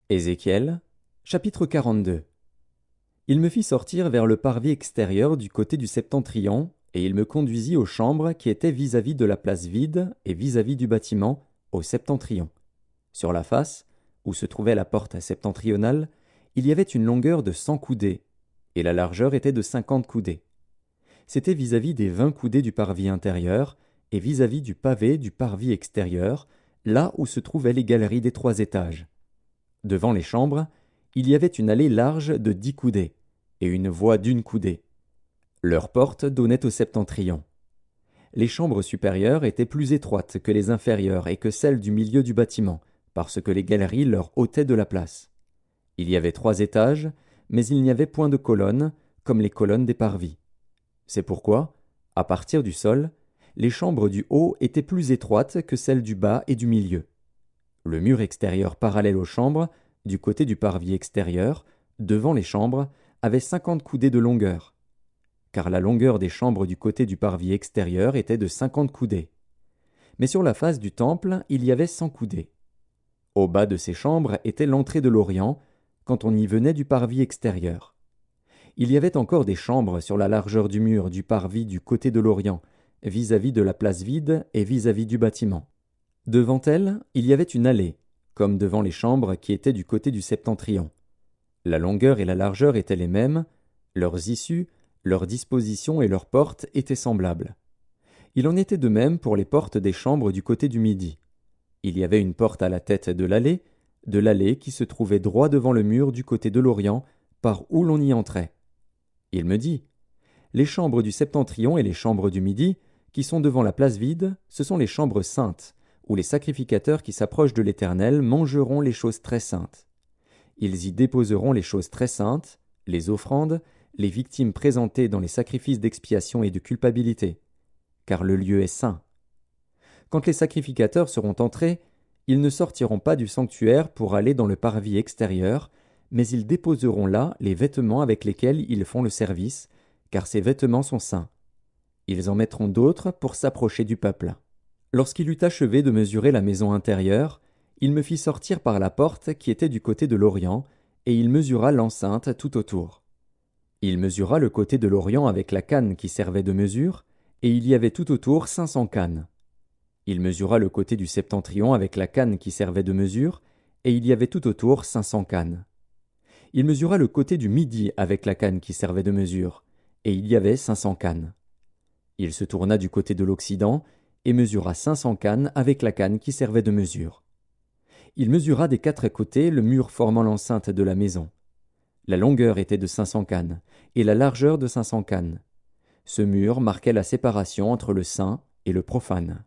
Ézéchiel, chapitre 42. Il me fit sortir vers le parvis extérieur du côté du septentrion, et il me conduisit aux chambres qui étaient vis-à-vis de la place vide et vis-à-vis du bâtiment, au septentrion. Sur la face, où se trouvait la porte septentrionale, il y avait une longueur de 100 coudées, et la largeur était de 50 coudées. C'était vis-à-vis des 20 coudées du parvis intérieur, et vis-à-vis du pavé du parvis extérieur, là où se trouvaient les galeries des 3 étages. Devant les chambres, il y avait une allée large de 10 coudées, et une voie d'1 coudée. Leurs portes donnaient au septentrion. Les chambres supérieures étaient plus étroites que les inférieures et que celles du milieu du bâtiment, parce que les galeries leur ôtaient de la place. Il y avait 3 étages, mais il n'y avait point de colonnes, comme les colonnes des parvis. C'est pourquoi, à partir du sol, les chambres du haut étaient plus étroites que celles du bas et du milieu. Le mur extérieur parallèle aux chambres, du côté du parvis extérieur, devant les chambres, avait 50 coudées de longueur. Car la longueur des chambres du côté du parvis extérieur était de 50 coudées. Mais sur la face du temple, il y avait 100 coudées. Au bas de ces chambres était l'entrée de l'Orient, quand on y venait du parvis extérieur. Il y avait encore des chambres sur la largeur du mur du parvis du côté de l'Orient, vis-à-vis de la place vide et vis-à-vis du bâtiment. Devant elle, il y avait une allée, comme devant les chambres qui étaient du côté du septentrion. La longueur et la largeur étaient les mêmes, leurs issues, leurs dispositions et leurs portes étaient semblables. Il en était de même pour les portes des chambres du côté du midi. Il y avait une porte à la tête de l'allée qui se trouvait droit devant le mur du côté de l'Orient, par où l'on y entrait. Il me dit, « Les chambres du septentrion et les chambres du midi, qui sont devant la place vide, ce sont les chambres saintes, où les sacrificateurs qui s'approchent de l'Éternel mangeront les choses très saintes. Ils y déposeront les choses très saintes, les offrandes, les victimes présentées dans les sacrifices d'expiation et de culpabilité, car le lieu est saint. Quand les sacrificateurs seront entrés, ils ne sortiront pas du sanctuaire pour aller dans le parvis extérieur, mais ils déposeront là les vêtements avec lesquels ils font le service, car ces vêtements sont saints. Ils en mettront d'autres pour s'approcher du peuple. » Lorsqu'il eut achevé de mesurer la maison intérieure, il me fit sortir par la porte qui était du côté de l'Orient, et il mesura l'enceinte tout autour. Il mesura le côté de l'Orient avec la canne qui servait de mesure, et il y avait tout autour 500 cannes. Il mesura le côté du septentrion avec la canne qui servait de mesure, et il y avait tout autour 500 cannes. Il mesura le côté du midi avec la canne qui servait de mesure, et il y avait 500 cannes. Il se tourna du côté de l'Occident, et mesura 500 cannes avec la canne qui servait de mesure. Il mesura des 4 côtés le mur formant l'enceinte de la maison. La longueur était de 500 cannes, et la largeur de 500 cannes. Ce mur marquait la séparation entre le saint et le profane.